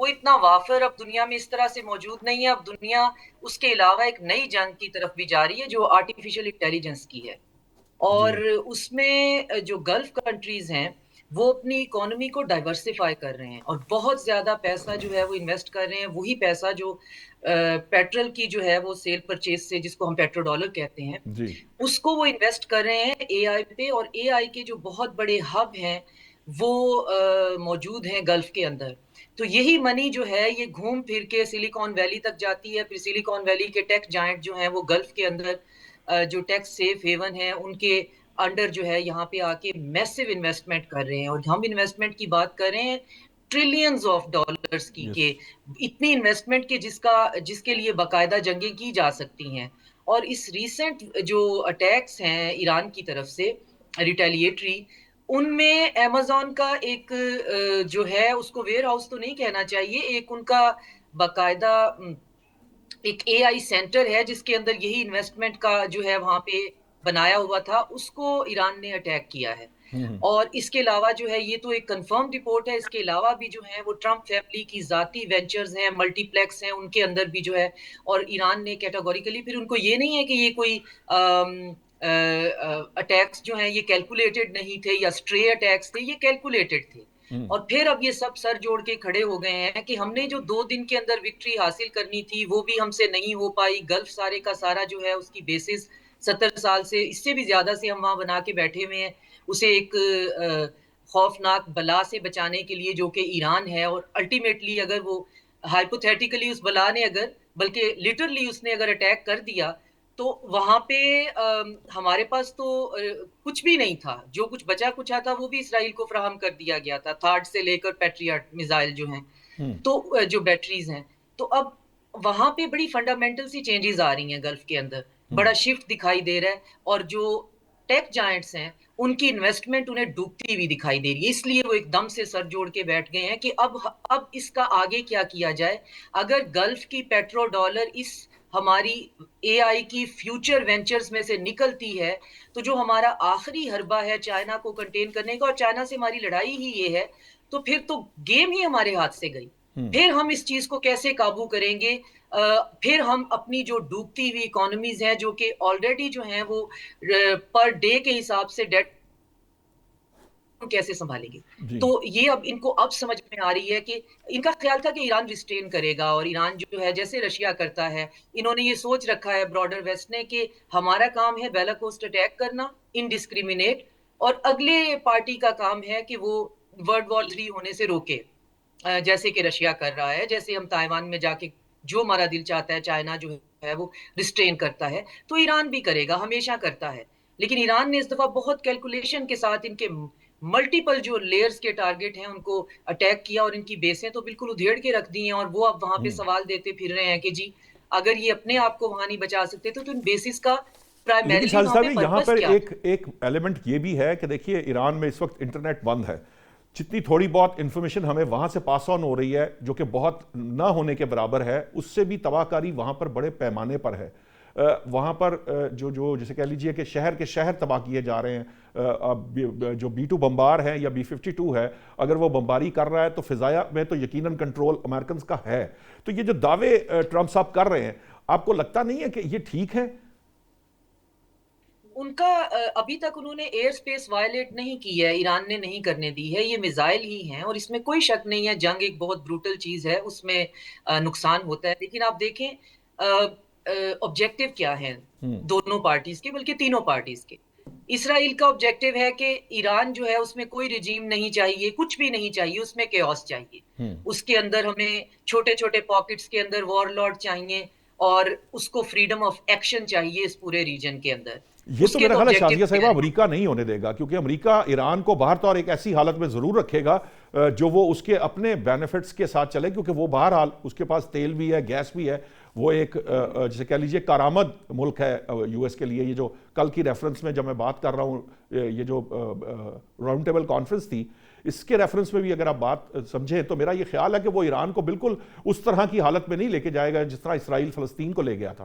وہ اتنا وافر اب دنیا میں اس طرح سے موجود نہیں ہے. اب دنیا اس کے علاوہ ایک نئی جنگ کی طرف بھی جا رہی ہے جو آرٹیفیشل انٹیلیجنس کی ہے, اور اس میں جو گلف کنٹریز ہیں وہ اپنی اکانومی کو ڈائیورسیفائی کر رہے ہیں اور بہت زیادہ پیسہ جو ہے وہ انویسٹ کر رہے ہیں. وہی پیسہ جو پیٹرول کی جو ہے وہ سیل پرچیز سے, جس کو ہم پیٹرو ڈالر کہتے ہیں, اس کو وہ انویسٹ کر رہے ہیں اے آئی پہ. اور اے آئی کے جو بہت بڑے ہب ہیں وہ موجود ہیں گلف کے اندر. تو یہی منی جو ہے یہ گھوم پھر کے سلیکان ویلی تک جاتی ہے. پھر سلیکان ویلی کے ٹیک جائنٹ جو ہیں وہ گلف کے اندر جو ٹیکس سیف ہیون ہیں ان کے انڈر جو ہے یہاں پہ آ کے میسو انویسٹمنٹ کر رہے ہیں. اور ہم انویسٹمنٹ کی بات کر رہے ہیں ٹریلینز آف ڈالرز کی, کہ اتنی انویسٹمنٹ کے جس کے لیے باقاعدہ جنگیں کی جا سکتی ہیں. اور اس ریسنٹ جو اٹیکس ہیں ایران کی طرف سے ریٹیلیٹری, ان میں ایمیزون کا ایک جو ہے اس کو ویئر ہاؤس تو نہیں کہنا چاہیے, ایک ان کا باقاعدہ ایک اے آئی سینٹر ہے جس کے اندر یہی انویسٹمنٹ کا جو ہے وہاں پہ بنایا ہوا تھا, اس کو ایران نے اٹیک کیا ہے. اور اس کے علاوہ جو ہے یہ تو ایک کنفرم رپورٹ ہے, اس کے علاوہ بھی جو ہے وہ ٹرمپ فیملی کی ذاتی وینچرز ہیں, ملٹی پلیکس ہیں, ان کے اندر بھی جو ہے. اور ایران نے کیٹاگوریکلی, پھر ان کو یہ نہیں ہے کہ یہ کوئی اٹیکس جو ہیں یہ کیلکولیٹڈ نہیں تھے یا سٹرے اٹیکس تھے, یہ کیلکولیٹڈ تھے. اور پھر اب یہ سب سر جوڑ کے کھڑے ہو گئے ہیں کہ ہم نے جو 2 دن کے اندر وکٹری حاصل کرنی تھی وہ بھی ہم سے نہیں ہو پائی. گلف سارے کا سارا جو ہے اس کی بیسس 70 سال سے, اس سے بھی زیادہ سے ہم وہاں بنا کے بیٹھے ہوئے ہیں اسے ایک خوفناک بلا سے بچانے کے لیے جو کہ ایران ہے. اور الٹیمیٹلی اگر وہ ہائپوتھیٹیکلی اس بلا نے اگر, بلکہ لٹرلی اس نے اگر اٹیک کر دیا تو وہاں پہ ہمارے پاس تو کچھ بھی نہیں تھا. جو کچھ بچا کچھ تھا وہ بھی اسرائیل کو فراہم کر دیا گیا تھا, تھارڈ سے لے کر پیٹریاٹ میزائل جو ہیں, تو جو بیٹریز ہیں. تو اب وہاں پہ بڑی فنڈامنٹل سی چینجز آ رہی ہیں گلف کے اندر, بڑا شفٹ دکھائی دے رہا ہے. اور جو ٹیک جائنٹس ہیں ان کی انویسٹمنٹ انہیں ڈوبتی ہوئی دکھائی دے رہی ہے, اس لیے وہ ایک دم سے سر جوڑ کے بیٹھ گئے ہیں کہ اب اس کا آگے کیا کیا جائے. اگر گلف کی پیٹرو ڈالر اس ہماری اے آئی کی فیوچر وینچرز میں سے نکلتی ہے تو جو ہمارا آخری حربہ ہے چائنا کو کنٹین کرنے کا, اور چائنا سے ہماری لڑائی ہی یہ ہے, تو پھر تو گیم ہی ہمارے ہاتھ سے گئی. پھر ہم اس چیز کو کیسے قابو کریں گے؟ پھر ہم اپنی جو ڈوبتی ہوئی اکانومیز ہیں جو کہ آلریڈی جو ہیں وہ پر ڈے کے حساب سے ڈیٹ کیسے سنبھالیں گے؟ تو یہ اب ان کو اب سمجھ میں آ رہی ہے کہ ان کا خیال تھا کہ ایران ریسٹین کرے گا, اور ایران جو ہے جیسے رشیا کرتا ہے, انہوں نے یہ سوچ رکھا ہے برادر ویسٹ نے کہ ہمارا کام ہے بیلا کوسٹ اٹیک کرنا انڈسکریمنیٹ, اور اگلے پارٹی کا کام ہے کہ وہ ورلڈ وار 3 ہونے سے روکے, جیسے کہ رشیا کر رہا ہے. جیسے ہم تائیوان میں جا کے جو ہمارا دل چاہتا ہے چائنا جو ہے وہ ریسٹین کرتا ہے, تو ایران بھی کرے گا, ہمیشہ کرتا ہے. لیکن ایران نے اس دفعہ بہت کیلکولیشن کے ساتھ ان کے ملٹیپل جو لیئرز کے ٹارگٹ ہیں ان کو اٹیک کیا, اور ان کی بیسیں تو بالکل ادھیڑ کے رکھ دی ہیں. اور وہ اب وہاں پہ سوال دیتے پھر رہے ہیں کہ جی اگر یہ اپنے آپ کو وہاں نہیں بچا سکتے تو ان بیسس کا لیکن شاہد صاحب یہاں پر ایک ایلیمنٹ یہ بھی ہے کہ دیکھیے ایران میں اس وقت انٹرنیٹ بند ہے, جتنی تھوڑی بہت انفارمیشن ہمیں وہاں سے پاس آن ہو رہی ہے جو کہ بہت نہ ہونے کے برابر ہے, اس سے بھی تباہ کاری وہاں پر بڑے پیمانے پر ہے. وہاں پر جو جسے کہہ لیجئے کہ شہر کے شہر تباہ کیے جا رہے ہیں. جو B-2 بمبار ہے یا B-52 ہے, اگر وہ بمباری کر رہا ہے تو فضائیہ میں تو یقیناً کنٹرول امریکنز کا ہے. تو یہ جو دعوے ٹرمپ صاحب کر رہے ہیں, آپ کو لگتا نہیں ہے کہ یہ ٹھیک ہے؟ ان کا ابھی تک انہوں نے ایئر سپیس وائلیٹ نہیں کی ہے, ایران نے نہیں کرنے دی ہے. یہ میزائل ہی ہیں اور اس میں کوئی شک نہیں ہے, جنگ ایک بہت بروٹل چیز ہے, اس میں نقصان ہوتا ہے. لیکن آپ دیکھیں آبجیکٹیو کیا ہے دونوں پارٹیز کے, بلکہ تینوں پارٹیز کے. اسرائیل کا آبجیکٹیو ہے کہ ایران جو ہے اس میں کوئی رجیم نہیں چاہیے, کچھ بھی نہیں چاہیے, اس میں کیوس چاہیے. اس کے اندر ہمیں چھوٹے چھوٹے پاکٹس کے اندر وار لارڈ چاہیے, اور اس کو فریڈم آف ایکشن چاہیے اس پورے ریجن کے اندر. یہ تو میرا خیال ہے شازیہ صاحبہ امریکہ نہیں ہونے دے گا, کیونکہ امریکہ ایران کو باہر طور ایک ایسی حالت میں ضرور رکھے گا جو وہ اس کے اپنے بینیفٹس کے ساتھ چلے, کیونکہ وہ بہرحال اس کے پاس تیل بھی ہے, گیس بھی ہے. وہ ایک جسے کہہ لیجئے کارآمد ملک ہے یو ایس کے لیے. یہ جو کل کی ریفرنس میں جب میں بات کر رہا ہوں, یہ جو راؤنڈ ٹیبل کانفرنس تھی, اس کے ریفرنس میں بھی اگر آپ بات سمجھیں تو میرا یہ خیال ہے کہ وہ ایران کو بالکل اس طرح کی حالت میں نہیں لے کے جائے گا جس طرح اسرائیل فلسطین کو لے گیا تھا.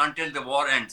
until the war ends।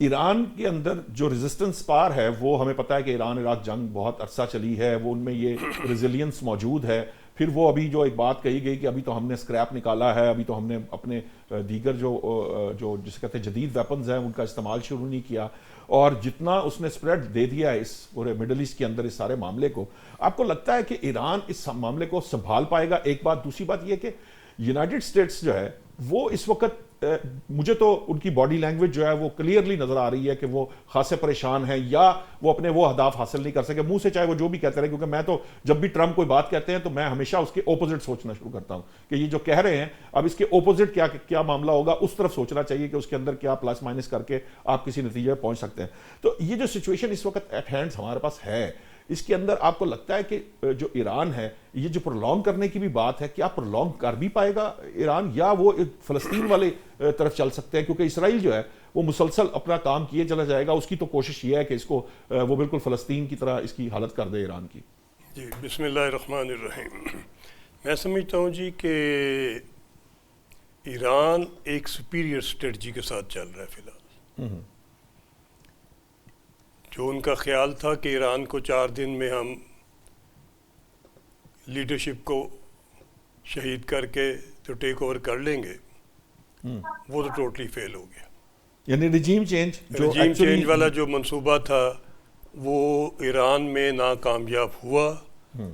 Iran کے اندر جو ریزسٹنس پار ہے وہ ہمیں پتہ ہے کہ ایران عراق جنگ بہت عرصہ چلی ہے، وہ ان میں یہ ریزیلینس موجود ہے. پھر وہ ابھی جو ایک بات کہی گئی کہ ابھی تو ہم نے اسکریپ نکالا ہے، ابھی تو ہم نے اپنے دیگر جو جسے کہتے ہیں جدید ویپنز ہیں ان کا استعمال شروع نہیں کیا، اور جتنا اس نے اسپریڈ دے دیا ہے اس پورے مڈل ایسٹ کے اندر اس سارے معاملے کو. آپ کو لگتا ہے کہ ایران اس معاملے کو سنبھال پائے گا؟ ایک بات. دوسری بات یہ کہ یونائٹڈ اسٹیٹس جو ہے وہ اس وقت مجھے تو ان کی باڈی لینگویج جو ہے وہ کلیئرلی نظر آ رہی ہے کہ وہ خاصے پریشان ہیں، یا وہ اپنے وہ اہداف حاصل نہیں کر سکے منہ سے، چاہے وہ جو بھی کہتے رہے. کیونکہ میں تو جب بھی ٹرمپ کوئی بات کہتے ہیں تو میں ہمیشہ اس کے اپوزٹ سوچنا شروع کرتا ہوں کہ یہ جو کہہ رہے ہیں اب اس کے اپوزٹ کیا معاملہ ہوگا، اس طرف سوچنا چاہیے کہ اس کے اندر کیا پلس مائنس کر کے آپ کسی نتیجے پہ پہنچ سکتے ہیں. تو یہ جو سچویشن اس وقت ایٹ ہینڈ ہمارے پاس ہے، اس کے اندر آپ کو لگتا ہے کہ جو ایران ہے یہ جو پرولونگ کرنے کی بھی بات ہے، کیا پرولونگ کر بھی پائے گا ایران، یا وہ فلسطین والے طرف چل سکتے ہیں؟ کیونکہ اسرائیل جو ہے وہ مسلسل اپنا کام کیے چلا جائے گا، اس کی تو کوشش یہ ہے کہ اس کو وہ بالکل فلسطین کی طرح اس کی حالت کر دے ایران کی. جی بسم اللہ الرحمن الرحیم. میں سمجھتا ہوں جی کہ ایران ایک سپیریئر اسٹریٹجی کے ساتھ چل رہا ہے فی الحال. جو ان کا خیال تھا کہ ایران کو 4 دن میں ہم لیڈرشپ کو شہید کر کے تو ٹیک اوور کر لیں گے، وہ تو ٹوٹلی فیل ہو گیا. یعنی رجیم چینج والا جو منصوبہ تھا وہ ایران میں ناکامیاب ہوا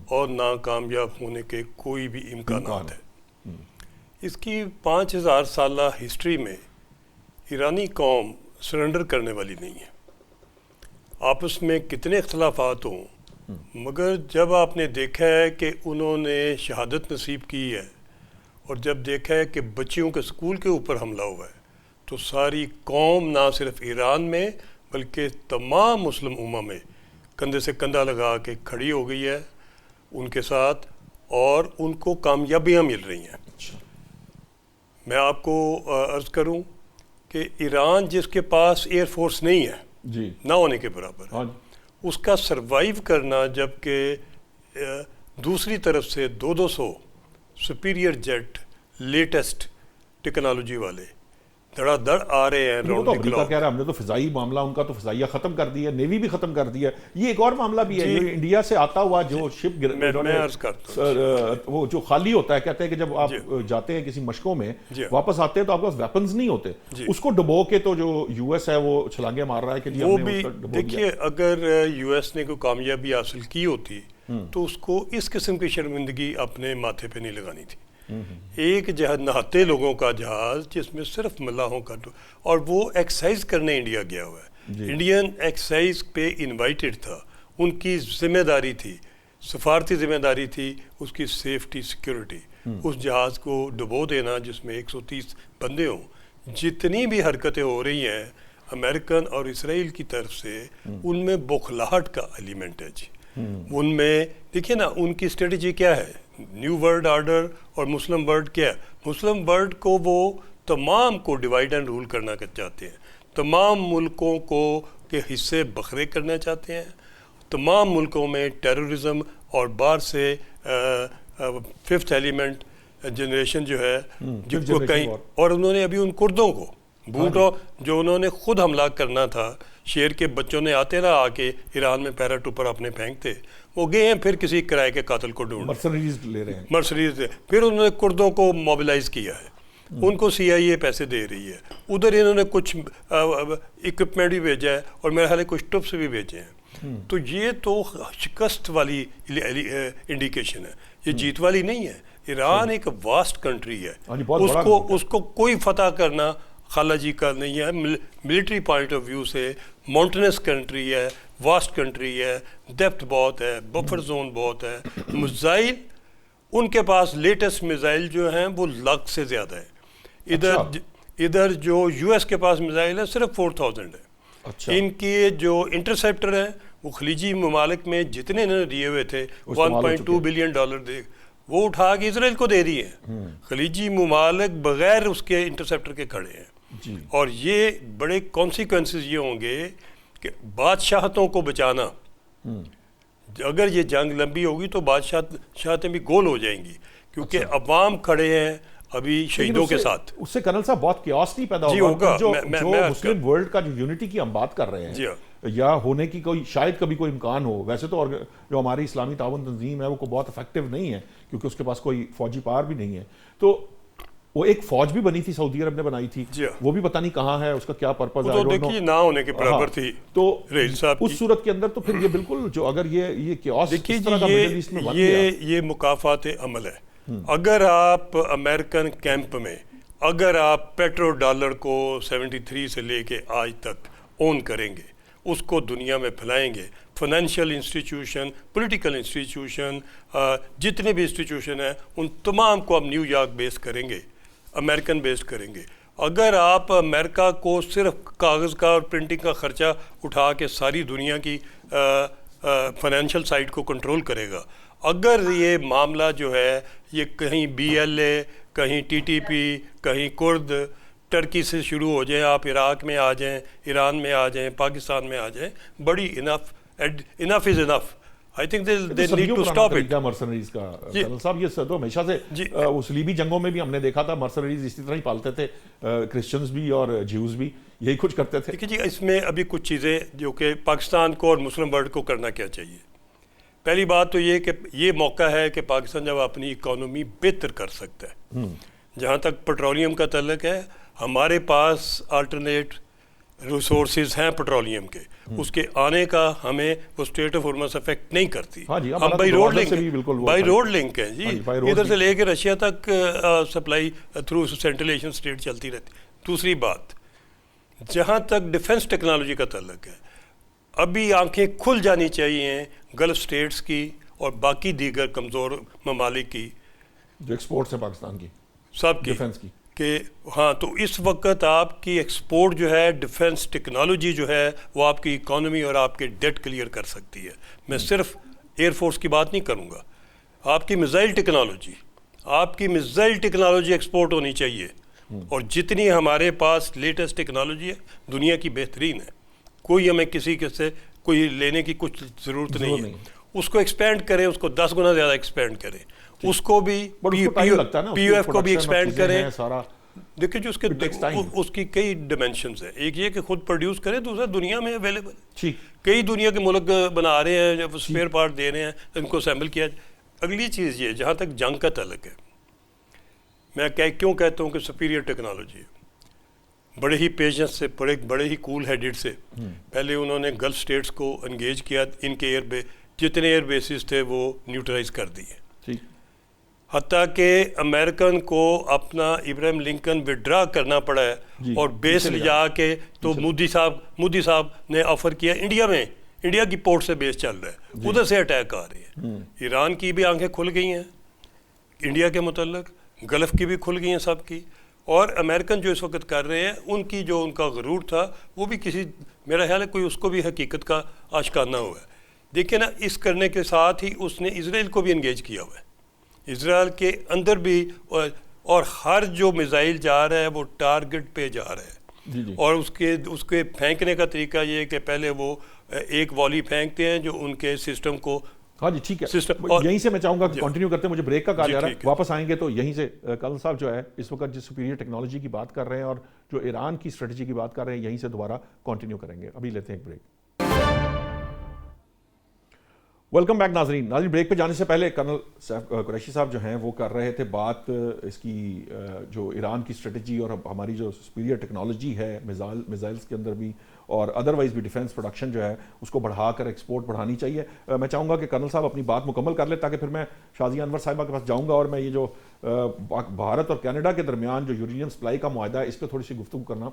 اور ناکامیاب ہونے کے کوئی بھی امکانات ہیں. اس کی 5000 سالہ ہسٹری میں ایرانی قوم سرنڈر کرنے والی نہیں ہے. آپس میں کتنے اختلافات ہوں، مگر جب آپ نے دیکھا ہے کہ انہوں نے شہادت نصیب کی ہے اور جب دیکھا ہے کہ بچیوں کے اسکول کے اوپر حملہ ہوا ہے، تو ساری قوم نہ صرف ایران میں بلکہ تمام مسلم امہ میں کندھے سے کندھا لگا کے کھڑی ہو گئی ہے ان کے ساتھ، اور ان کو کامیابیاں مل رہی ہیں. میں آپ کو عرض کروں کہ ایران جس کے پاس ایئر فورس نہیں ہے جی نہ ہونے کے برابر ہے، اس کا سروائیو کرنا، جبکہ دوسری طرف سے 200 سپیریئر جیٹ لیٹسٹ ٹیکنالوجی والے دھڑا دھڑ آ رہے ہیں. وہ تو امریکہ کہہ رہا ہے ہم نے تو فضائی معاملہ ان کا تو فضائیہ ختم کر دیا، نیوی بھی ختم کر دیا. یہ ایک اور معاملہ بھی ہے جو انڈیا سے آتا ہوا جو شپ میں عرض کرتا ہوں وہ جو خالی ہوتا ہے، کہتے ہیں کہ جب آپ جاتے ہیں کسی مشقوں میں واپس آتے ہیں تو آپ کے پاس ویپنز نہیں ہوتے، اس کو ڈبو کے تو جو یو ایس ہے وہ چھلانگے مار رہا ہے کہ وہ بھی. دیکھیے اگر یو ایس نے کوئی کامیابی حاصل کی ہوتی تو اس کو اس قسم کی شرمندگی اپنے ماتھے پہ نہیں لگانی تھی. ایک جہاز نہاتے لوگوں کا جہاز جس میں صرف ملاحوں کا، اور وہ ایکسرسائز کرنے انڈیا گیا ہوا ہے. انڈین ایکسرسائز پہ انوائٹڈ تھا، ان کی ذمہ داری تھی، سفارتی ذمہ داری تھی اس کی سیفٹی سیکیورٹی. اس جہاز کو ڈبو دینا جس میں 130 بندے ہوں. جتنی بھی حرکتیں ہو رہی ہیں امریکن اور اسرائیل کی طرف سے، ان میں بوکھلاہٹ کا ایلیمنٹ ہے جی. ان میں دیکھیے نا ان کی اسٹریٹجی کیا ہے، نیو ورلڈ آرڈر اور مسلم ورلڈ کیا ہے. مسلم ورلڈ کو وہ تمام کو ڈیوائڈ اینڈ رول کرنا چاہتے ہیں، تمام ملکوں کو کے حصے بکھرے کرنا چاہتے ہیں، تمام ملکوں میں ٹیررزم اور باہر سے 5th ایلیمنٹ جنریشن جو ہے جن کو کہیں، اور انہوں نے ابھی ان کردوں کو بھوٹو جو انہوں نے خود حملہ کرنا تھا، شیر کے بچوں نے آتے نہ آ کے ایران میں پیراٹوپر اپنے پھینکتے، وہ گئے ہیں پھر کسی کرائے کے قاتل کو ڈھونڈ مرسنریز لے رہے ہیں، مرسنریز. پھر انہوں نے کردوں کو موبلائز کیا ہے، ان کو CIA پیسے دے رہی ہے، ادھر انہوں نے کچھ اکوپمنٹ بھی بھیجا ہے اور میرے خیال ہے کچھ ٹپس بھی بھیجے ہیں. تو یہ تو شکست والی انڈیکیشن ہے، یہ جیت والی نہیں ہے. ایران ایک واسٹ کنٹری ہے، اس کو کوئی فتح کرنا خالہ جی کا نہیں ہے. ملٹری پوائنٹ آف ویو سے ماؤنٹینس کنٹری ہے، واسٹ کنٹری ہے، ڈیپتھ بہت ہے، بفر زون بہت ہے. میزائل ان کے پاس لیٹسٹ میزائل جو ہیں وہ لاکھ سے زیادہ ہے. ادھر جو یو ایس کے پاس میزائل ہے صرف 4000 ہے. ان کے جو انٹرسیپٹر ہیں وہ خلیجی ممالک میں جتنے انہوں نے دیے ہوئے تھے $1.2 بلین دے، وہ اٹھا کے اسرائیل کو دے رہی ہیں. خلیجی ممالک بغیر اس کے انٹرسیپٹر کے کھڑے ہیں. اور یہ بڑے کانسیکوینسز یہ ہوں گے کہ بادشاہتوں کو بچانا، اگر یہ جنگ لمبی ہوگی تو بادشاہتیں بھی گول ہو جائیں گی، کیونکہ عوام کھڑے ہیں، ابھی شہیدوں کے ساتھ. اس سے کرنل صاحب بہت کیوس نہیں پیدا ہوگا. جو مسلم ورلڈ کا جو یونٹی کی ہم بات کر رہے ہیں یا ہونے کی کوئی شاید کبھی کوئی امکان ہو, ویسے تو جو ہماری اسلامی تعاون تنظیم ہے وہ بہت افیکٹو نہیں ہے کیونکہ اس کے پاس کوئی فوجی پاور بھی نہیں ہے, تو وہ ایک فوج بھی بنی تھی سعودی عرب نے بنائی تھی, وہ بھی پتہ نہیں کہاں ہے, اس کا کیا پرپز ہے, دیکھیے نہ ہونے کے برابر تھی. تو اس صورت کے اندر تو پھر یہ بالکل جو اگر یہ کیوس اس طرح کا مڈل ایسٹ میں بن گیا, یہ مکافات عمل ہے. اگر آپ امریکن کیمپ میں اگر آپ پیٹرو ڈالر کو 73 سے لے کے آج تک اون کریں گے, اس کو دنیا میں پھیلائیں گے, فائنینشیل انسٹیٹیوشن, پولیٹیکل انسٹیٹیوشن, جتنے بھی انسٹیٹیوشن ہیں ان تمام کو ہم نیو یارک بیس کریں گے, امریکن بیسڈ کریں گے. اگر آپ امریکہ کو صرف کاغذ کا اور پرنٹنگ کا خرچہ اٹھا کے ساری دنیا کی فائنینشیل سائڈ کو کنٹرول کرے گا, اگر یہ معاملہ جو ہے یہ کہیں BLA, کہیں TTP, کہیں کرد, ٹرکی سے شروع ہو جائیں, آپ عراق میں آ جائیں, ایران میں آ جائیں, پاکستان میں آ جائیں, بڑی enough is enough. I think they need to stop it. Mercenaries کا کرنل صاحب یہ تو ہمیشہ سے اس لیبی جنگوں میں بھی ہم نے دیکھا تھا, مرسنریز اسی طرح ہی پالتے تھے, کرسچنز بھی اور جیوز بھی یہی کچھ کرتے تھے. دیکھیے جی, اس میں ابھی کچھ چیزیں جو کہ پاکستان کو اور مسلم ورلڈ کو کرنا کیا چاہیے. پہلی بات تو یہ کہ یہ موقع ہے کہ پاکستان جب اپنی اکانومی بہتر کر سکتا ہے. جہاں تک پیٹرولیم کا تعلق ہے, ہمارے پاس آلٹرنیٹ ریسورسز ہیں پیٹرولیم کے, اس کے آنے کا ہمیں وہ اسٹریٹ آف ہارمز افیکٹ نہیں کرتی. ہم بائی روڈ لنک ہیں جی, ادھر سے لے کے رشیا تک supply through central Asian state چلتی رہتی. دوسری بات, جہاں تک ڈیفنس ٹیکنالوجی کا تعلق ہے, ابھی آنکھیں کھل جانی چاہیے گلف اسٹیٹس کی اور باقی دیگر کمزور ممالک کی جو ایکسپورٹس ہیں پاکستان کی, سب کی ڈیفنس کی, کہ ہاں تو اس وقت آپ کی ایکسپورٹ جو ہے ڈیفنس ٹیکنالوجی جو ہے وہ آپ کی اکانومی اور آپ کے ڈیٹ کلیئر کر سکتی ہے. میں صرف ایئر فورس کی بات نہیں کروں گا, آپ کی میزائل ٹیکنالوجی ایکسپورٹ ہونی چاہیے, اور جتنی ہمارے پاس لیٹسٹ ٹیکنالوجی ہے دنیا کی بہترین ہے, کوئی ہمیں کسی کے سے کوئی لینے کی کچھ ضرورت نہیں ہے. اس کو ایکسپینڈ کریں, اس کو 10 گنا زیادہ ایکسپینڈ کریں, اس کو بھی POF کو بھی ایکسپینڈ کریں. دیکھیں جو اس کی کئی ڈیمینشنز ہیں, ایک یہ کہ خود پروڈیوس کریں, دوسرا دنیا میں اویلیبل, کئی دنیا کے ملک بنا رہے ہیں, جب اسپیئر پارٹ دے رہے ہیں ان کو اسمبل کیا. اگلی چیز یہ, جہاں تک جنگ کا تعلق ہے, میں کیوں کہتا ہوں کہ سپیریئر ٹیکنالوجی ہے, بڑے ہی پیشنس سے, بڑے ہی کول ہیڈڈ سے پہلے انہوں نے گلف اسٹیٹس کو انگیج کیا, ان کے جتنے ایئر بیسز تھے وہ نیوٹرلائز کر دیے, حتیٰ کہ امریکن کو اپنا ابراہیم لنکن وڈرا کرنا پڑا ہے اور بیس لے جا کے, تو مودی صاحب نے آفر کیا انڈیا میں, انڈیا کی پورٹ سے بیس چل رہا ہے, ادھر سے اٹیک آ رہے ہیں. ایران کی بھی آنکھیں کھل گئی ہیں انڈیا کے متعلق, گلف کی بھی کھل گئی ہیں سب کی, اور امریکن جو اس وقت کر رہے ہیں ان کی جو ان کا غرور تھا وہ بھی کسی, میرا خیال ہے کوئی اس کو بھی حقیقت کا آشکارا ہوا ہے. دیکھیں نا, اس کرنے کے ساتھ ہی اس نے اسرائیل کو بھی انگیج کیا ہوا ہے, اسرائیل کے اندر بھی, اور ہر جو میزائل جا رہا ہے وہ ٹارگٹ پہ جا رہا ہے, اور اس کے پھینکنے کا طریقہ یہ ہے کہ پہلے وہ ایک والی پھینکتے ہیں جو ان کے سسٹم کو. ہاں جی ٹھیک ہے, یہیں سے میں چاہوں گا کہ کنٹینیو کرتے ہیں, مجھے بریک کا کہا جا رہا ہے, واپس آئیں گے تو یہیں سے. کرنل صاحب جو ہے اس وقت جس سپیریئر ٹیکنالوجی کی بات کر رہے ہیں اور جو ایران کی اسٹریٹجی کی بات کر رہے ہیں, یہیں سے دوبارہ کنٹینیو کریں گے. ابھی لیتے ہیں ایک بریک. ویلکم بیک ناظرین. بریک پہ جانے سے پہلے کرنل قریشی صاحب جو ہیں وہ کر رہے تھے بات اس کی جو ایران کی اسٹریٹجی اور ہماری جو سپیریئر ٹیکنالوجی ہے میزائلز کے اندر بھی اور ادروائز بھی ڈیفنس پروڈکشن جو ہے اس کو بڑھا کر ایکسپورٹ بڑھانی چاہیے. میں چاہوں گا کہ کرنل صاحب اپنی بات مکمل کر لیں تاکہ پھر میں شازیہ انور صاحبہ کے پاس جاؤں گا, اور میں یہ جو بھارت اور کینیڈا کے درمیان جو یورینیم سپلائی کا معاہدہ ہے اس پہ تھوڑی سی گفتگو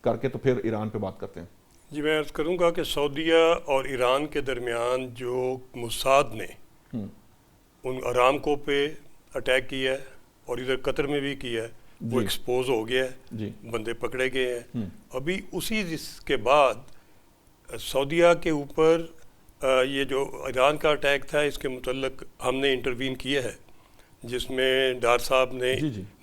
کر کے تو پھر ایران پہ بات کرتے ہیں. جی میں عرض کروں گا کہ سعودیہ اور ایران کے درمیان جو موساد نے ان ارامکو پہ اٹیک کیا ہے اور ادھر قطر میں بھی کیا ہے, وہ ایکسپوز ہو گیا ہے, بندے پکڑے گئے ہیں. ابھی اسی کے بعد سعودیہ کے اوپر یہ جو ایران کا اٹیک تھا اس کے متعلق ہم نے انٹروین کیا ہے, جس میں ڈار صاحب نے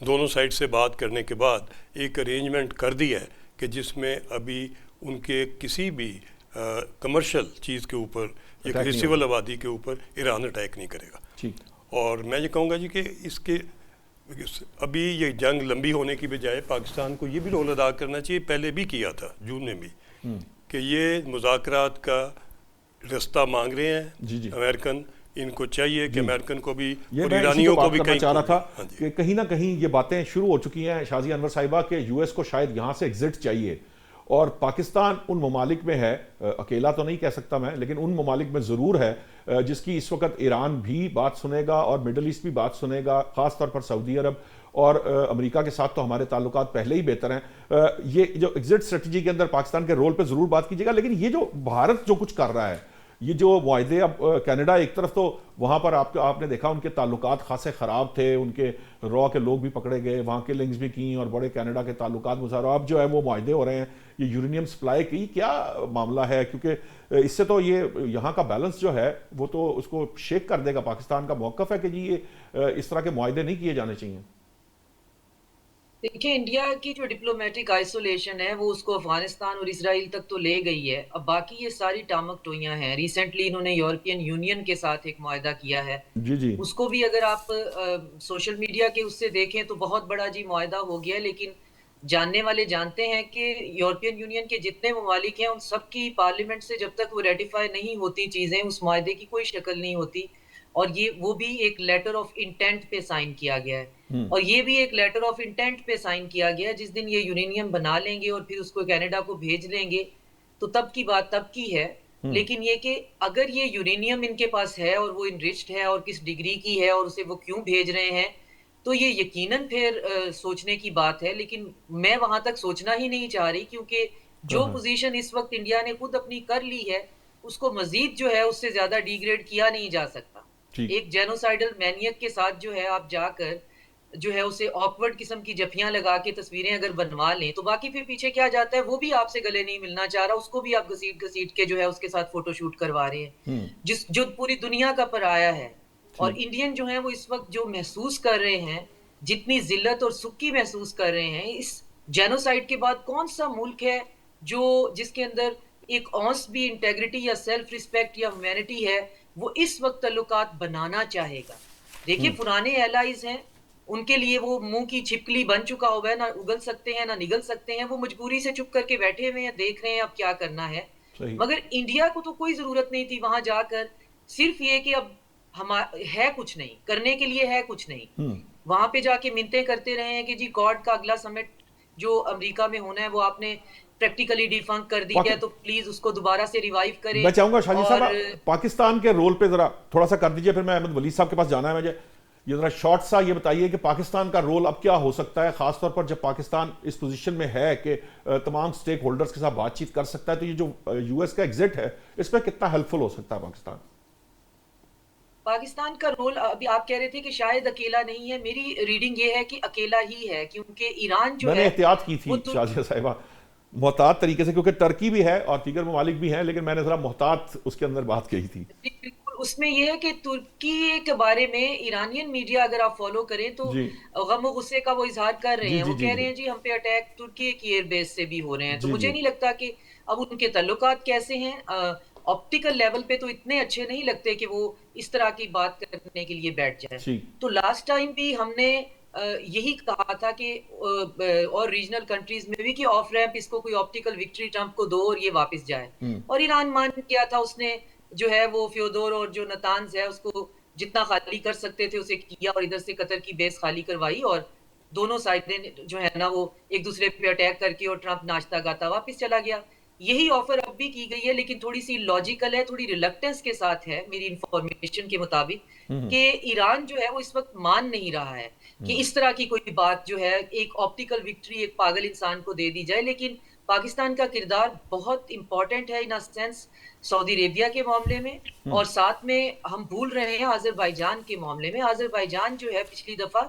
دونوں سائڈ سے بات کرنے کے بعد ایک ارینجمنٹ کر دیا ہے کہ جس میں ابھی ان کے کسی بھی کمرشل چیز کے اوپر یا کسی سول آبادی کے اوپر ایران اٹیک نہیں کرے گا. اور میں یہ کہوں گا جی کہ اس کے ابھی یہ جنگ لمبی ہونے کی بجائے پاکستان کو یہ بھی رول ادا کرنا چاہیے، پہلے بھی کیا تھا جون میں بھی، کہ یہ مذاکرات کا رستہ مانگ رہے ہیں امریکن، ان کو چاہیے کہ امریکن کو بھی اور ایرانیوں کو بھی کہیں چاہ رہا تھا کہ کہیں نہ کہیں یہ باتیں شروع ہو چکی ہیں شازیہ انور صاحبہ کہ یو ایس کو شاید یہاں سے ایگزٹ چاہیے، اور پاکستان ان ممالک میں ہے، اکیلا تو نہیں کہہ سکتا میں، لیکن ان ممالک میں ضرور ہے جس کی اس وقت ایران بھی بات سنے گا اور مڈل ایسٹ بھی بات سنے گا، خاص طور پر سعودی عرب اور امریکہ کے ساتھ تو ہمارے تعلقات پہلے ہی بہتر ہیں۔ یہ جو ایگزٹ اسٹریٹجی کے اندر پاکستان کے رول پہ ضرور بات کیجیے گا، لیکن یہ جو بھارت جو کچھ کر رہا ہے، یہ جو معاہدے، اب کینیڈا ایک طرف تو وہاں پر آپ نے دیکھا ان کے تعلقات خاصے خراب تھے، ان کے را کے لوگ بھی پکڑے گئے، وہاں کے لنکس بھی کیں اور بڑے کینیڈا کے تعلقات گزارا، اب جو ہے وہ معاہدے ہو رہے ہیں، یہ یورینیم سپلائی کی کیا معاملہ ہے؟ کیونکہ اس سے تو یہ یہاں کا بیلنس جو ہے وہ تو اس کو شیک کر دے گا۔ پاکستان کا موقف ہے کہ جی یہ اس طرح کے معاہدے نہیں کیے جانے چاہیے۔ دیکھیں، انڈیا کی جو ڈپلومیٹک آئسولیشن ہے وہ اس کو افغانستان اور اسرائیل تک تو لے گئی ہے، اب باقی یہ ساری ٹامک ٹوئیاں ہیں۔ ریسنٹلی انہوں نے یورپین یونین کے ساتھ ایک معاہدہ کیا ہے، اس کو بھی اگر آپ سوشل میڈیا کے اس سے دیکھیں تو بہت بڑا جی معاہدہ ہو گیا ہے، لیکن جاننے والے جانتے ہیں کہ یورپین یونین کے جتنے ممالک ہیں ان سب کی پارلیمنٹ سے جب تک وہ ریٹیفائی نہیں ہوتی چیزیں، اس معاہدے کی کوئی شکل نہیں ہوتی، اور وہ بھی ایک لیٹر آف انٹینٹ پہ سائن کیا گیا ہے، اور یہ بھی ایک لیٹر آف انٹینٹ پہ سائن کیا گیا جس دن یہ یورینیم بنا لیں گے اور پھر اس کو کینیڈا کو بھیج دیں گے تو تب کی بات تب کی ہے۔ لیکن یہ کہ اگر یہ یورینیم ان کے پاس ہے اور وہ انریچڈ ہے اور کس ڈگری کی ہے اور اسے وہ کیوں بھیج رہے ہیں، تو یہ یقیناً پھر سوچنے کی بات ہے، لیکن میں وہاں تک سوچنا ہی نہیں چاہ رہی، کیونکہ جو پوزیشن اس وقت انڈیا نے خود اپنی کر لی ہے اس کو مزید جو ہے اس سے زیادہ ڈیگریڈ کیا نہیں جا سکتا۔ ایک جینوسائیڈل مینیک کے ساتھ جو ہے آپ جا کر جو ہے اسے آکورڈ قسم کی جفیاں لگا کے تصویریں اگر بنوا لیں تو باقی پھر پیچھے کیا جاتا ہے، وہ بھی آپ سے گلے نہیں ملنا چاہ رہا، اس کو بھی آپ گھسیٹ گھسیٹ کے جو ہے اس کے ساتھ فوٹو شوٹ کروا رہے ہیں، جو پوری دنیا کا پرایا ہے۔ اور انڈین جو ہیں وہ اس وقت جو محسوس کر رہے ہیں، جتنی ذلت اور سکی محسوس کر رہے ہیں، اس جینوسائیڈ کے بعد کون سا ملک ہے جس کے اندر ایک اونس بھی انٹیگریٹی یا سیلف ریسپیکٹ یا ہیومینٹی ہے، وہ اس وقت تعلقات بنانا چاہے گا؟ دیکھیے پرانے ایلائز ہیں، ان کے لیے وہ منہ کی چھپکلی بن چکا ہوا ہے، نہ اگل سکتے ہیں نہ نگل سکتے ہیں، وہ مجبوری سے چپ کر کے بیٹھے ہوئے ہیں، دیکھ رہے ہیں اب کیا کرنا ہے۔ مگر انڈیا کو تو کوئی ضرورت نہیں تھی وہاں جا کر، صرف یہ کہ اب ہے کچھ نہیں کرنے کے لیے، ہے کچھ نہیں، وہاں پہ جا کے منتیں کرتے رہے ہیں کہ جی کوڈ کا اگلا سمٹ جو امریکہ میں ہونا ہے وہ آپ نے پریکٹیکلی ڈیفنک کر دی ہے، تو پلیز اس کو دوبارہ سے ریوائیو کریں۔ میں چاہوں گا شاجی صاحب پاکستان کے رول پہ ذرا تھوڑا سا کر دیجئے، پھر میں احمد ولید صاحب کے پاس جانا ہے مجھے، یہ ذرا شارٹ سا یہ بتائیے کہ پاکستان کا رول اب کیا ہو سکتا ہے، خاص طور پر جب پاکستان اس پوزیشن میں ہے کہ تمام سٹیک ہولڈرز کے ساتھ بات چیت کر سکتا ہے، تو یہ جو یو ایس کا ایگزٹ ہے اس میں کتنا ہیلپ فل ہو سکتا ہے پاکستان کا رول؟ ابھی آپ کہہ رہے تھے کہ شاید اکیلا نہیں ہے، میری ریڈنگ یہ ہے کہ اکیلا ہی ہے، کیونکہ ایران جو ہے، میں نے احتیاط کی تھی شازیہ صاحبہ محتاط طریقے سے، کیونکہ ٹرکی بھی ہے اور دیگر ممالک بھی ہیں، لیکن میں نے ذرا محتاط اس کے اندر بات کہی تھی۔ بالکل، اس میں یہ ہے کہ ترکی کے بارے میں ایرانین میڈیا اگر آپ فالو کریں تو غم و غصے کا وہ اظہار کر رہے ہیں، وہ کہہ رہے ہیں جی ہم پہ اٹیک ترکی کی ایئر بیس سے بھی ہو رہے ہیں، تو مجھے نہیں لگتا کہ اب ان کے تعلقات کیسے ہیں، آپٹیکل لیول پہ تو اتنے اچھے نہیں لگتے کہ وہ اس طرح کی بات کرنے کے لیے بیٹھ جائیں۔ تو لاسٹ ٹائم بھی ہم نے یہی کہا تھا کہ اور ریجنل کنٹریز میں بھی کہ آف ریمپ اس کو کوئی آپٹیکل وکٹری ٹرمپ کو دو اور یہ واپس جائے، اور ایران مان کیا تھا، اس نے جو ہے وہ فیودور اور جو نتانز ہے اس کو جتنا خالی کر سکتے تھے اسے کیا، اور ادھر سے قطر کی بیس خالی کروائی، اور دونوں سائڈیں جو ہے نا وہ ایک دوسرے پہ اٹیک کر کے، اور ٹرمپ ناچتا گاتا واپس چلا گیا۔ یہی آفر اب بھی کی گئی ہے، لیکن تھوڑی سی لاجیکل ہے، تھوڑی ریلکٹنس کے ساتھ ہے میری انفارمیشن کے مطابق، کہ ایران جو ہے وہ اس وقت مان نہیں رہا ہے کہ اس طرح کی کوئی بات جو ہے ایک آپٹیکل وکٹری ایک پاگل انسان کو دے دی جائے۔ لیکن پاکستان کا کردار بہت امپورٹنٹ ہے ان سینس سعودی عربیہ کے معاملے میں، اور ساتھ میں ہم بھول رہے ہیں آذربائیجان کے معاملے میں۔ آذربائیجان جو ہے پچھلی دفعہ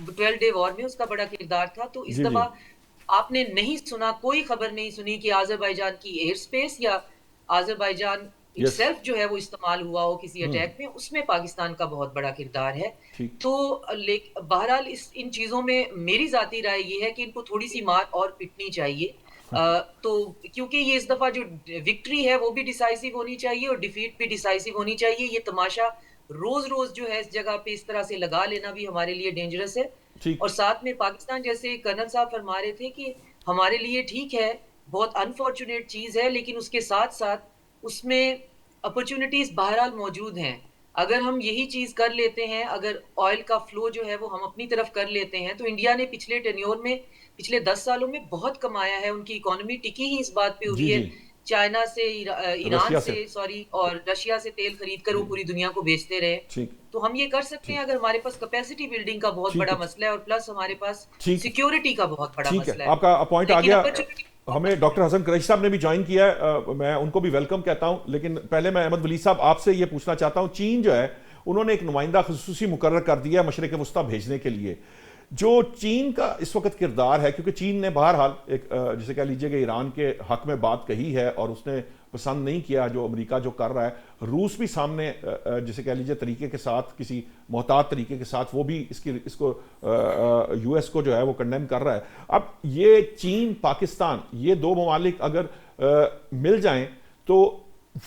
12 ڈے وار میں اس کا بڑا کردار تھا، تو اس دفعہ آپ نے نہیں سنا، کوئی خبر نہیں سنی کہ آذربائیجان کی ایئر سپیس یا آذربائیجان سیلف جو ہے وہ استعمال ہوا ہو کسی اٹیک میں، اس میں پاکستان کا بہت بڑا کردار ہے۔ تو بہرحال ان چیزوں میں میری ذاتی رائے یہ ہے کہ ان کو تھوڑی سی مار اور پٹنی چاہیے، تو کیونکہ یہ اس دفعہ جو وکٹری ہے وہ بھی ڈیسائیسو ہونی چاہیے اور ڈیفیٹ بھی ڈیسائیسو ہونی چاہیے۔ یہ تماشا روز روز جو ہے اس جگہ پہ اس طرح سے لگا لینا بھی ہمارے لیے ڈینجرس ہے۔ اور ساتھ میں پاکستان جیسے کرنل صاحب فرما رہے تھے کہ ہمارے لیے ٹھیک ہے بہت انفارچونیٹ چیز ہے لیکن اس کے ساتھ ساتھ اس میں اپرچونٹیز بہرحال موجود ہیں. اگر ہم یہی چیز کر لیتے ہیں, اگر آئل کا فلو جو ہے وہ ہم اپنی طرف کر لیتے ہیں, تو انڈیا نے پچھلے ٹینیور میں پچھلے 10 سالوں میں بہت کمایا ہے. ان کی اکانومی ٹکی ہی اس بات پہ ہوئی ہے چائنا سے ایران سے اور رشیا سے تیل خرید کر وہ پوری دنیا کو بیچتے رہے. تو ہم یہ کر سکتے ہیں اگر ہمارے پاس کیپیسٹی بلڈنگ کا بہت بڑا مسئلہ ہے اور پلس ہمارے پاس سیکیورٹی کا بہت بڑا مسئلہ ہے. آپ کا پوائنٹ آ گیا. ہمیں ڈاکٹر حسن قریشی صاحب نے بھی جوائن کیا ہے, میں ان کو بھی ویلکم کہتا ہوں, لیکن پہلے میں احمد ولید صاحب آپ سے یہ پوچھنا چاہتا ہوں, چین جو ہے انہوں نے ایک نمائندہ خصوصی مقرر کر دیا ہے مشرق وسطیٰ بھیجنے کے لیے. جو چین کا اس وقت کردار ہے, کیونکہ چین نے بہرحال ایک جسے کہہ لیجئے کہ ایران کے حق میں بات کہی ہے اور اس نے پسند نہیں کیا جو امریکہ جو کر رہا ہے. روس بھی سامنے جسے کہہ لیجئے طریقے کے ساتھ, کسی محتاط طریقے کے ساتھ, وہ بھی اس کو یو ایس کو جو ہے وہ کنڈیم کر رہا ہے. اب یہ چین پاکستان یہ دو ممالک اگر مل جائیں تو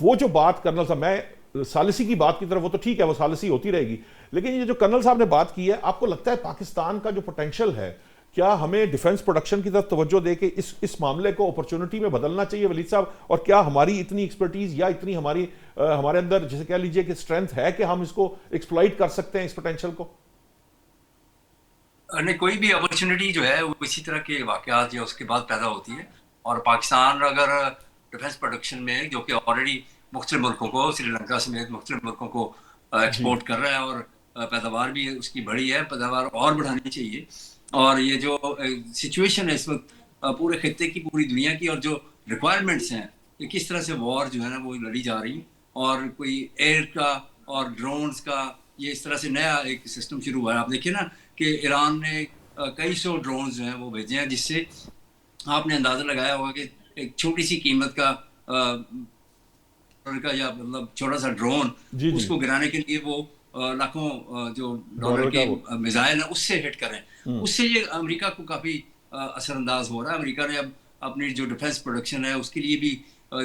وہ جو بات کرنل صاحب, میں ثالثی کی بات کی طرف, وہ تو ٹھیک ہے وہ ثالثی ہوتی رہے گی, لیکن یہ جو کرنل صاحب نے بات کی ہے, آپ کو لگتا ہے پاکستان کا جو پوٹینشل ہے, کیا ہمیں ڈیفنس پروڈکشن کی طرف توجہ دے کے اس معاملے کو اپرچونٹی میں بدلنا چاہیے ولید صاحب؟ اور کیا ہماری اتنی ایکسپرٹیز یا اتنی ہمارے اندر جسے کہہ لیجئے کہ اسٹرینتھ ہے کہ ہم اس کو ایکسپلائٹ کر سکتے ہیں اس پوٹینشل کو؟ نہیں, کوئی بھی اپرچونٹی جو ہے وہ اسی طرح کے واقعات یا اس کے بعد پیدا ہوتی ہے. اور پاکستان اگر ڈیفنس پروڈکشن میں جو کہ آلریڈی مختلف ملکوں کو, سری لنکا سمیت مختلف ملکوں کو ایکسپورٹ کر رہا ہے اور پیداوار بھی اس کی بڑی ہے, پیداوار اور بڑھانی چاہیے. اور یہ جو سچویشن ہے اس وقت پورے خطے کی, پوری دنیا کی, اور جو ریکوائرمنٹس ہیں کہ کس طرح سے وار جو ہے نا وہ لڑی جا رہی ہیں, اور کوئی ایئر کا اور ڈرونز کا یہ اس طرح سے نیا ایک سسٹم شروع ہوا ہے. آپ دیکھیں نا کہ ایران نے کئی سو ڈرونز جو ہیں وہ بھیجے ہیں, جس سے آپ نے اندازہ لگایا ہوگا کہ ایک چھوٹی سی قیمت کا یا مطلب چھوٹا سا ڈرون, اس کو گرانے کے لیے وہ لاکھوں جو ڈالر کے میزائل ہیں اس سے ہٹ کریں. اس سے یہ امریکہ کو کافی اثر انداز ہو رہا ہے. امریکہ نے اب اپنی جو ڈیفنس پروڈکشن ہے اس کے لیے بھی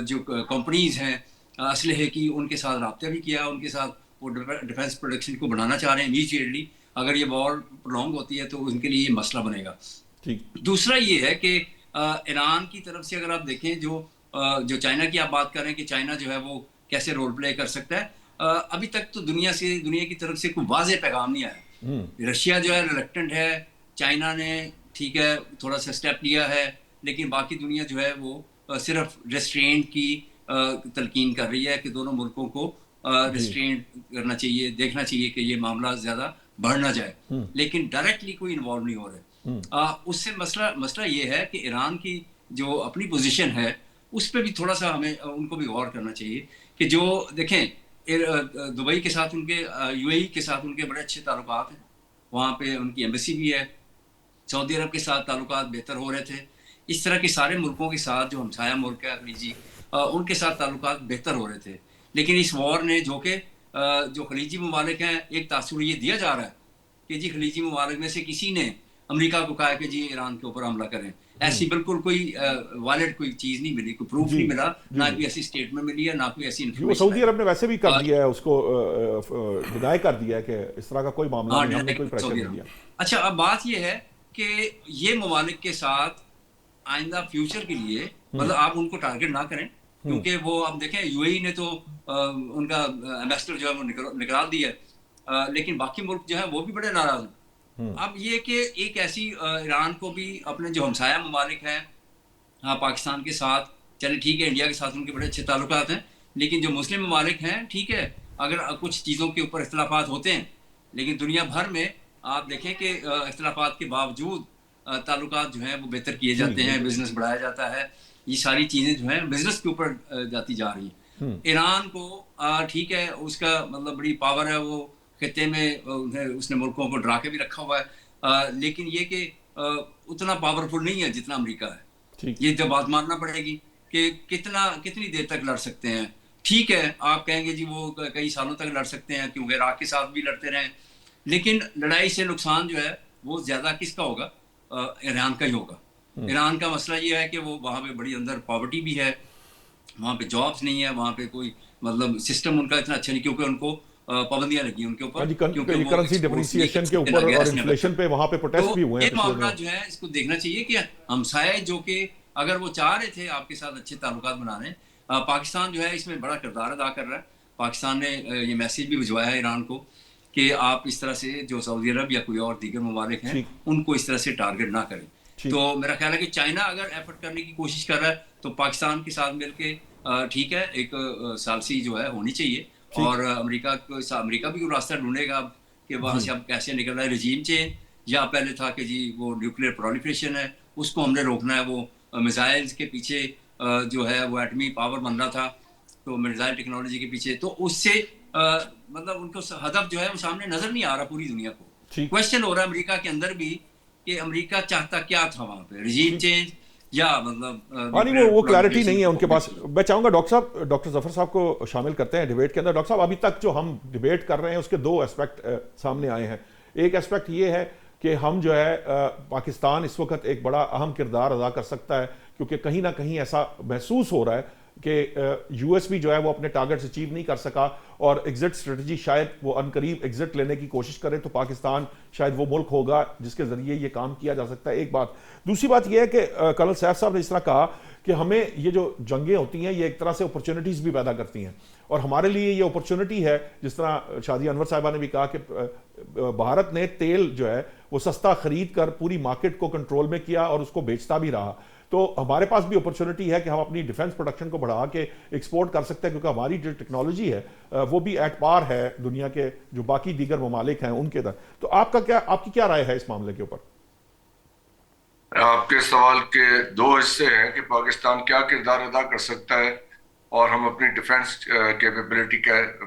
جو کمپنیز ہیں اسلحے کی, ان کے ساتھ رابطہ بھی کیا, ان کے ساتھ وہ ڈیفنس پروڈکشن کو بڑھانا چاہ رہے ہیں امیڈیٹلی. اگر یہ وار پرولونگ ہوتی ہے تو ان کے لیے یہ مسئلہ بنے گا. دوسرا یہ ہے کہ ایران کی طرف سے اگر آپ دیکھیں جو چائنا کی آپ بات کر رہے ہیں کہ چائنا جو ہے وہ کیسے رول پلے کر سکتا ہے, ابھی تک تو دنیا کی طرف سے کوئی واضح پیغام نہیں آیا. رشیا جو ہے ریلیکٹنٹ ہے, چائنا نے ٹھیک ہے تھوڑا سا اسٹیپ لیا ہے, لیکن باقی دنیا جو ہے وہ صرف ریسٹرینٹ کی تلقین کر رہی ہے کہ دونوں ملکوں کو ریسٹرینٹ کرنا چاہیے, دیکھنا چاہیے کہ یہ معاملہ زیادہ بڑھ نہ جائے, لیکن ڈائریکٹلی کوئی انوالو نہیں ہو رہے. اس سے مسئلہ یہ ہے کہ ایران کی جو اپنی پوزیشن ہے اس پہ بھی تھوڑا سا ہمیں ان کو بھی غور کرنا چاہیے کہ جو دیکھیں دبئی کے ساتھ ان کے یو اے ای کے ساتھ ان کے بڑے اچھے تعلقات ہیں, وہاں پہ ان کی ایمبیسی بھی ہے. سعودی عرب کے ساتھ تعلقات بہتر ہو رہے تھے. اس طرح کے سارے ملکوں کے ساتھ جو ہمسایہ ملک ہے خلیجی, ان کے ساتھ تعلقات بہتر ہو رہے تھے. لیکن اس وار نے جو خلیجی ممالک ہیں, ایک تاثر یہ دیا جا رہا ہے کہ جی خلیجی ممالک میں سے کسی نے امریکہ کو کہا کہ جی ایران کے اوپر حملہ کریں. ایسی بالکل کوئی وائلڈ کوئی چیز نہیں ملی, کوئی پروف نہیں ملا, نہ کوئی ایسی اسٹیٹمنٹ ملی ہے, نہ کوئی ایسی انفارمیشن. سعودی عرب نے ویسے بھی کر دیا ہے, اس کو ڈینائی کر دیا ہے کہ اس طرح کا کوئی معاملہ نہیں, ہم نے کوئی پریشر نہیں دیا. اچھا, اب بات یہ ہے کہ یہ ممالک کے ساتھ آئندہ فیوچر کے لیے مطلب آپ ان کو ٹارگٹ نہ کریں, کیونکہ وہ آپ دیکھیں یو اے ای نے تو ان کا ایمبیسڈر جو ہے وہ نکال دیا ہے, لیکن باقی ملک جو ہیں وہ بھی بڑے ناراض ہیں. اب یہ کہ ایک ایسی ایران کو بھی اپنے جو ہمسایہ ممالک ہیں پاکستان کے ساتھ, چلے ٹھیک ہے انڈیا کے ساتھ ان کے بڑے اچھے تعلقات ہیں, لیکن جو مسلم ممالک ہیں ٹھیک ہے اگر کچھ چیزوں کے اوپر اختلافات ہوتے ہیں, لیکن دنیا بھر میں آپ دیکھیں کہ اختلافات کے باوجود تعلقات جو ہیں وہ بہتر کیے جاتے ہیں, بزنس بڑھایا جاتا ہے. یہ ساری چیزیں جو ہیں بزنس کے اوپر جاتی جا رہی ہیں. ایران کو ٹھیک ہے اس کا مطلب بڑی پاور ہے, وہ خطے میں اس نے ملکوں کو ڈرا کے بھی رکھا ہوا ہے, لیکن یہ کہ اتنا پاورفل نہیں ہے جتنا امریکہ ہے. یہ جب بات ماننا پڑے گی کہ کتنی دیر تک لڑ سکتے ہیں. ٹھیک ہے آپ کہیں گے جی وہ کئی سالوں تک لڑ سکتے ہیں کیونکہ عراق کے ساتھ بھی لڑتے رہیں, لیکن لڑائی سے نقصان جو ہے وہ زیادہ کس کا ہوگا؟ ایران کا ہی ہوگا. ایران کا مسئلہ یہ ہے کہ وہ وہاں پہ بڑی اندر پاورٹی بھی ہے, وہاں پہ جابس نہیں ہے, وہاں پہ کوئی مطلب سسٹم ان کا اتنا اچھا نہیں, کیونکہ ان کو پابندیاں لگی ان کے اوپر, کرنسی ڈپریسیشن کے اوپر اور انفلیشن پہ وہاں پہ پروٹیسٹ بھی ہوئے ہیں. یہ معاملہ جو ہے اس کو دیکھنا چاہیے کہ ہمسائے جو کہ اگر وہ چاہ رہے تھے آپ کے ساتھ اچھے تعلقات بنانے, پاکستان جو ہے اس میں بڑا کردار ادا کر رہا ہے. پاکستان نے یہ میسیج بھی بھجوایا ہے ایران کو کہ آپ اس طرح سے جو سعودی عرب یا کوئی اور دیگر ممالک ہیں ان کو اس طرح سے ٹارگٹ نہ کریں. تو میرا خیال ہے کہ چائنا اگر ایفرٹ کرنے کی کوشش کر رہا ہے تو پاکستان کے ساتھ مل کے ٹھیک ہے ایک ثالثی جو ہے ہونی چاہیے, اور امریکہ بھی کوئی راستہ ڈھونڈے گا کہ وہاں سے اب کیسے نکل رہا ہے رجیم چینج, یا پہلے تھا کہ جی وہ نیوکلیئر پرولیفریشن ہے اس کو ہم نے روکنا ہے, وہ میزائلز کے پیچھے جو ہے وہ ایٹمی پاور بن رہا تھا تو میزائل ٹیکنالوجی کے پیچھے, تو اس سے مطلب ان کو ہدف جو ہے وہ سامنے نظر نہیں آ رہا پوری دنیا کو. کوشچن ہو رہا ہے امریکہ کے اندر بھی کہ امریکہ چاہتا کیا تھا وہاں پہ, رجیم چینج یا مطلب وہ کلیئرٹی نہیں ہے ان کے پاس. میں چاہوں گا ڈاکٹر ظفر صاحب کو شامل کرتے ہیں ڈیبیٹ کے اندر. ڈاکٹر صاحب ابھی تک جو ہم ڈیبیٹ کر رہے ہیں اس کے دو اسپیکٹ سامنے آئے ہیں. ایک اسپیکٹ یہ ہے کہ ہم جو ہے پاکستان اس وقت ایک بڑا اہم کردار ادا کر سکتا ہے کیونکہ کہیں نہ کہیں ایسا محسوس ہو رہا ہے کہ یو ایس بھی جو ہے وہ اپنے ٹارگٹس اچیو نہیں کر سکا اور ایگزٹ اسٹریٹجی شاید وہ عنقریب ایگزٹ لینے کی کوشش کرے تو پاکستان شاید وہ ملک ہوگا جس کے ذریعے یہ کام کیا جا سکتا ہے. ایک بات. دوسری بات یہ ہے کہ کرنل سیف صاحب نے اس طرح کہا کہ ہمیں یہ جو جنگیں ہوتی ہیں یہ ایک طرح سے اپرچونٹیز بھی پیدا کرتی ہیں اور ہمارے لیے یہ اپرچونٹی ہے, جس طرح شادیہ انور صاحبہ نے بھی کہا کہ بھارت نے تیل جو ہے وہ سستا خرید کر پوری مارکیٹ کو کنٹرول میں کیا اور اس کو بیچتا بھی رہا. تو ہمارے پاس بھی اپرچونٹی ہے کہ ہم اپنی ڈیفنس پروڈکشن کو بڑھا کے ایکسپورٹ کر سکتے ہیں کیونکہ ہماری جو ٹیکنالوجی ہے وہ بھی ایٹ پار ہے دنیا کے جو باقی دیگر ممالک ہیں ان کے در. تو آپ کی کیا رائے ہے اس معاملے کے اوپر؟ آپ کے سوال کے دو حصے ہیں کہ پاکستان کیا کردار ادا کر سکتا ہے اور ہم اپنی ڈیفنس کیپیبلٹی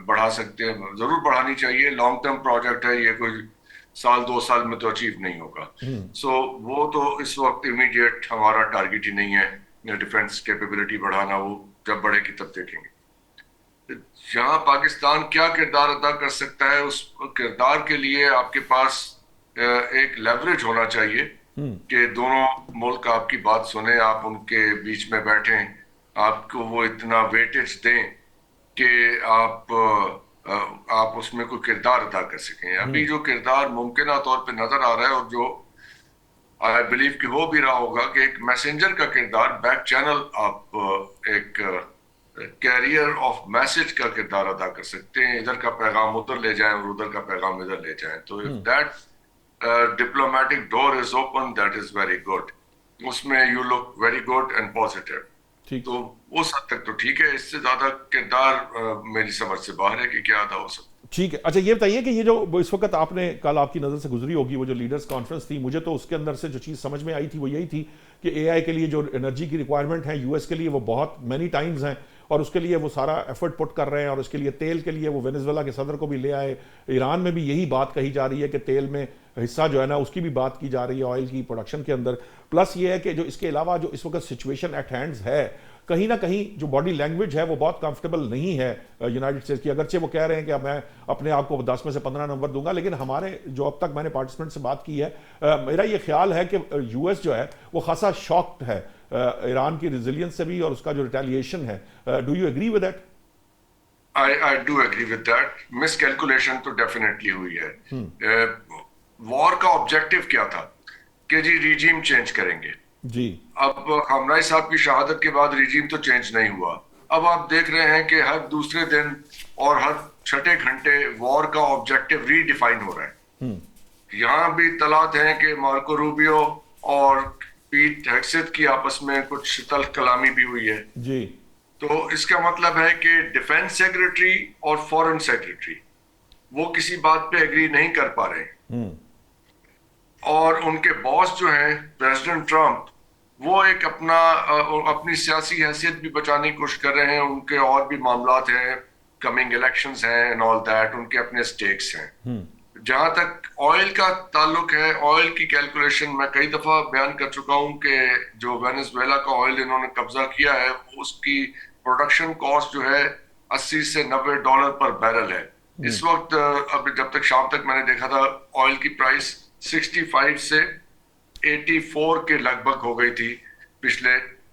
بڑھا سکتے ہیں. ضرور بڑھانی چاہیے, لانگ ٹرم پروجیکٹ ہے یہ, کوئی سال دو سال میں تو اچیو نہیں ہوگا. سو وہ تو اس وقت امیڈیٹ ہمارا ٹارگٹ ہی نہیں ہے ڈیفنس کیپیبلٹی بڑھانا, وہ جب بڑھے گی تب دیکھیں گے. جہاں پاکستان کیا کردار ادا کر سکتا ہے اس کردار کے لیے آپ کے پاس ایک لیوریج ہونا چاہیے کہ دونوں ملک آپ کی بات سنیں, آپ ان کے بیچ میں بیٹھیں, آپ کو وہ اتنا ویٹیج دیں کہ آپ اس میں کوئی کردار ادا کر سکیں. ابھی جو کردار ممکنہ طور پہ نظر آ رہا ہے اور جو آئی بلیو کہ ہو بھی رہا ہوگا کہ ایک میسنجر کا کردار, بیک چینل, آپ ایک کیریئر آف میسج کا کردار ادا کر سکتے ہیں. ادھر کا پیغام ادھر لے جائیں اور ادھر کا پیغام ادھر لے جائیں. تو if that diplomatic door is open, that is very good. اس میں you look very good and positive. تو اس حد تک تو ٹھیک ہے, اس سے زیادہ کردار میری سمجھ سے باہر ہے کہ کیا ادا ہو سکتا. ٹھیک ہے. اچھا یہ بتائیے کہ یہ جو اس وقت آپ نے کل آپ کی نظر سے گزری ہوگی وہ جو لیڈرز کانفرنس تھی, مجھے تو اس کے اندر سے جو چیز سمجھ میں آئی تھی وہ یہی تھی کہ اے آئی کے لیے جو انرجی کی ریکوائرمنٹ ہے یو ایس کے لیے وہ بہت مینی ٹائمز ہیں اور اس کے لیے وہ سارا ایفرٹ پٹ کر رہے ہیں, اور اس کے لیے تیل کے لیے وہ وینیزویلا کے صدر کو بھی لے آئے. ایران میں بھی یہی بات کہی جا رہی ہے کہ تیل میں حصہ جو ہے نا اس کی بھی بات کی جا رہی ہے آئل کی پروڈکشن کے اندر. پلس یہ ہے کہ جو اس کے علاوہ جو اس وقت سچویشن ایٹ ہینڈز ہے, کہیں نہ کہیں جو باڈی لینگویج ہے وہ بہت کمفرٹیبل نہیں ہے یونائٹڈ اسٹیٹس کی. اگرچہ وہ کہہ رہے ہیں کہ میں اپنے آپ کو 10 میں سے 15 نمبر دوں گا, لیکن ہمارے جو اب تک میں نے پارٹیسپینٹ سے بات کی ہے, میرا یہ خیال ہے کہ یو ایس جو ہے وہ خاصا شاکڈ ہے ایران کی ریزیلینس سے بھی اور اس کا جو ریٹیلیشن ہے. Do you agree with that? I do agree with that. Miss calculation تو ڈیفینیٹلی ہوئی ہے. وار کا آبجیکٹیو کیا تھا کہ جی ریجیم چینج کریں گے. جی اب خامنہئی صاحب کی شہادت کے بعد ریجیم تو چینج نہیں ہوا. اب آپ دیکھ رہے ہیں کہ ہر دوسرے دن اور ہر چھٹے گھنٹے وار کا آبجیکٹیو ری ڈیفائن ہو رہا ہے. یہاں بھی اطلاعات ہیں کہ مارکو روبیو اور پیٹ ہیگسیت کی آپس میں کچھ تلخ کلامی بھی ہوئی ہے. جی تو اس کا مطلب ہے کہ ڈیفنس سیکریٹری اور فورن سیکریٹری وہ کسی بات پہ ایگری نہیں کر پا رہے ہیں, اور ان کے باس جو ہیں پریزیڈنٹ ٹرمپ وہ ایک اپنی سیاسی حیثیت بھی بچانے کی کوشش کر رہے ہیں. ان کے اور بھی معاملات ہیں, کمنگ الیکشنز ہیں اینڈ آل دیٹ, ان کے اپنے سٹیکس ہیں. جہاں تک آئل کا تعلق ہے, آئل کی کیلکولیشن میں کئی دفعہ بیان کر چکا ہوں کہ جو وینیزویلا کا آئل انہوں نے قبضہ کیا ہے اس کی پروڈکشن کاسٹ جو ہے $80 سے $90 پر بیرل ہے. اس وقت اب جب تک شام تک میں نے دیکھا تھا آئل کی پرائس 65 سے 84 کے لگ بھگ ہو گئی تھی پچھلے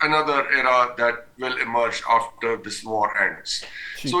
another era that will emerge after this war ends. So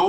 2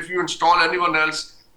if you install anyone else,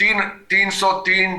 303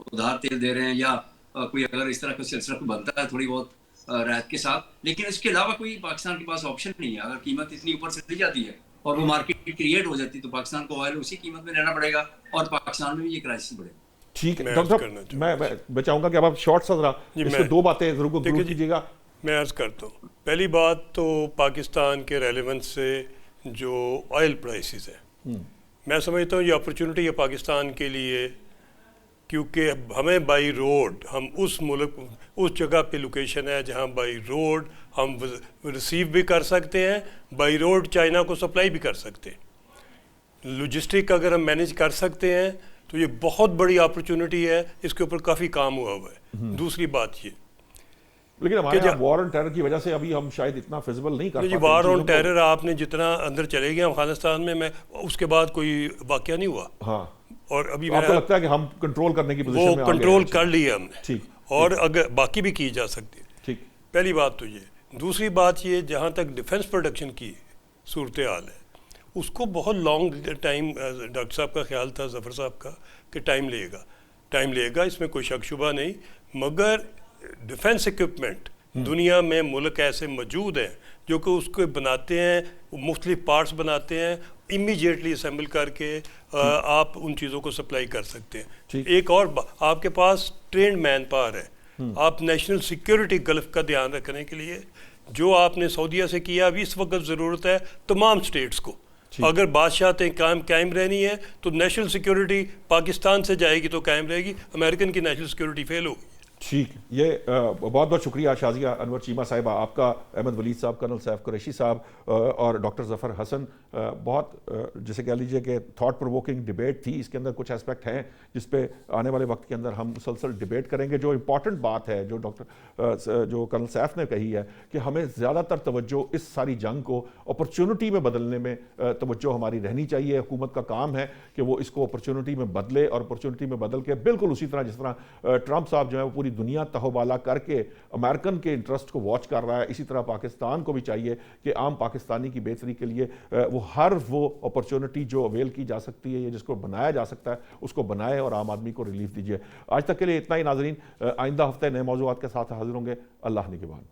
ادھار تیل دے رہے ہیں یا کوئی اگر اس طرح کا سلسلہ بنتا ہے تھوڑی بہت رعایت کے ساتھ، لیکن اس کے علاوہ کوئی پاکستان کے پاس آپشن نہیں ہے. اگر قیمت اتنی اوپر سے چلی جاتی ہے اور وہ مارکیٹ کریٹ ہو جاتی ہے تو پاکستان کو آئل اسی قیمت میں لینا پڑے گا اور پاکستان میں بھی یہ کرائسس بڑھے گا. ٹھیک ہے ڈاکٹر صاحب، میں چاہوں گا کہ اب آپ شارٹ سا ذرا اس کو دو باتیں ضرور گفتگو کیجیے گا. میں عرض کرتا ہوں، پہلی بات تو پاکستان کے ریلیونس سے جو آئل پرائسز ہیں، میں سمجھتا ہوں یہ اپرچونٹی ہے پاکستان کے لیے، کیونکہ ہمیں بائی روڈ ہم اس ملک اس جگہ پہ لوکیشن ہے جہاں بائی روڈ ہم ریسیو بھی کر سکتے ہیں، بائی روڈ چائنا کو سپلائی بھی کر سکتے ہیں. لوجسٹک اگر ہم مینیج کر سکتے ہیں تو یہ بہت بڑی اپرچونٹی ہے، اس کے اوپر کافی کام ہوا ہے. دوسری بات یہ، لیکن ہمارے یہاں وار آن ٹیرر کی وجہ سے ابھی ہم شاید اتنا فیزیبل نہیں کر پاتے. وار آن ٹیرر آپ نے جتنا اندر چلے گئے افغانستان میں اس کے بعد کوئی واقعہ نہیں ہوا. ہاں، اور ابھی آپ کو لگتا ہے کہ ہم کنٹرول کرنے کی پوزیشن میں آ گئے ہیں؟ وہ کنٹرول کر لیا ہم نے، ٹھیک، اور اگر باقی بھی کی جا سکتی ہے. ٹھیک، پہلی بات تو یہ. دوسری بات یہ، جہاں تک ڈیفنس پروڈکشن کی صورتحال ہے اس کو بہت لانگ ٹائم، ڈاکٹر صاحب کا خیال تھا، ظفر صاحب کا، کہ ٹائم لے گا، اس میں کوئی شک شبہ نہیں. مگر ڈیفنس ایکوپمنٹ دنیا میں ملک ایسے موجود ہیں جو کہ اس کو بناتے ہیں، مختلف پارٹس بناتے ہیں، امیجیٹلی اسمبل کر کے آپ ان چیزوں کو سپلائی کر سکتے ہیں. ایک اور آپ کے پاس ٹرینڈ مین پاور ہے. آپ نیشنل سیکیورٹی گلف کا دھیان رکھنے کے لیے جو آپ نے سعودیہ سے کیا، ابھی اس وقت ضرورت ہے تمام سٹیٹس کو. اگر بادشاہتیں قائم رہنی ہے تو نیشنل سیکیورٹی پاکستان سے جائے گی تو قائم رہے گی، امریکن کی نیشنل سیکیورٹی فیل ہوگی. ٹھیک، یہ بہت بہت شکریہ شازیہ انور چیمہ صاحبہ آپ کا، احمد ولید صاحب، کرنل سیف قریشی صاحب اور ڈاکٹر ظفر حسن. بہت جسے کہہ لیجئے کہ تھاٹ پرووکنگ ڈیبیٹ تھی. اس کے اندر کچھ اسپیکٹ ہیں جس پہ آنے والے وقت کے اندر ہم مسلسل ڈیبیٹ کریں گے. جو امپورٹنٹ بات ہے جو کرنل سیف نے کہی ہے کہ ہمیں زیادہ تر توجہ اس ساری جنگ کو اپرچونٹی میں بدلنے میں توجہ ہماری رہنی چاہیے. حکومت کا کام ہے کہ وہ اس کو اپرچونٹی میں بدلے، اور اپرچونٹی میں بدل کے بالکل اسی طرح جس طرح ٹرمپ صاحب جو ہے وہ پوری دنیا تہوبالا کر کے امریکن کے انٹرسٹ کو واچ کر رہا ہے، اسی طرح پاکستان کو بھی چاہیے کہ عام پاکستانی کی بہتری کے لیے وہ ہر وہ اپرچونٹی جو اویل کی جا سکتی ہے یا جس کو بنایا جا سکتا ہے اس کو بنائے اور عام آدمی کو ریلیف دیجیے. آج تک کے لیے اتنا ہی ناظرین. آئندہ ہفتے نئے موضوعات کے ساتھ حاضر ہوں گے. اللہ نگہبان.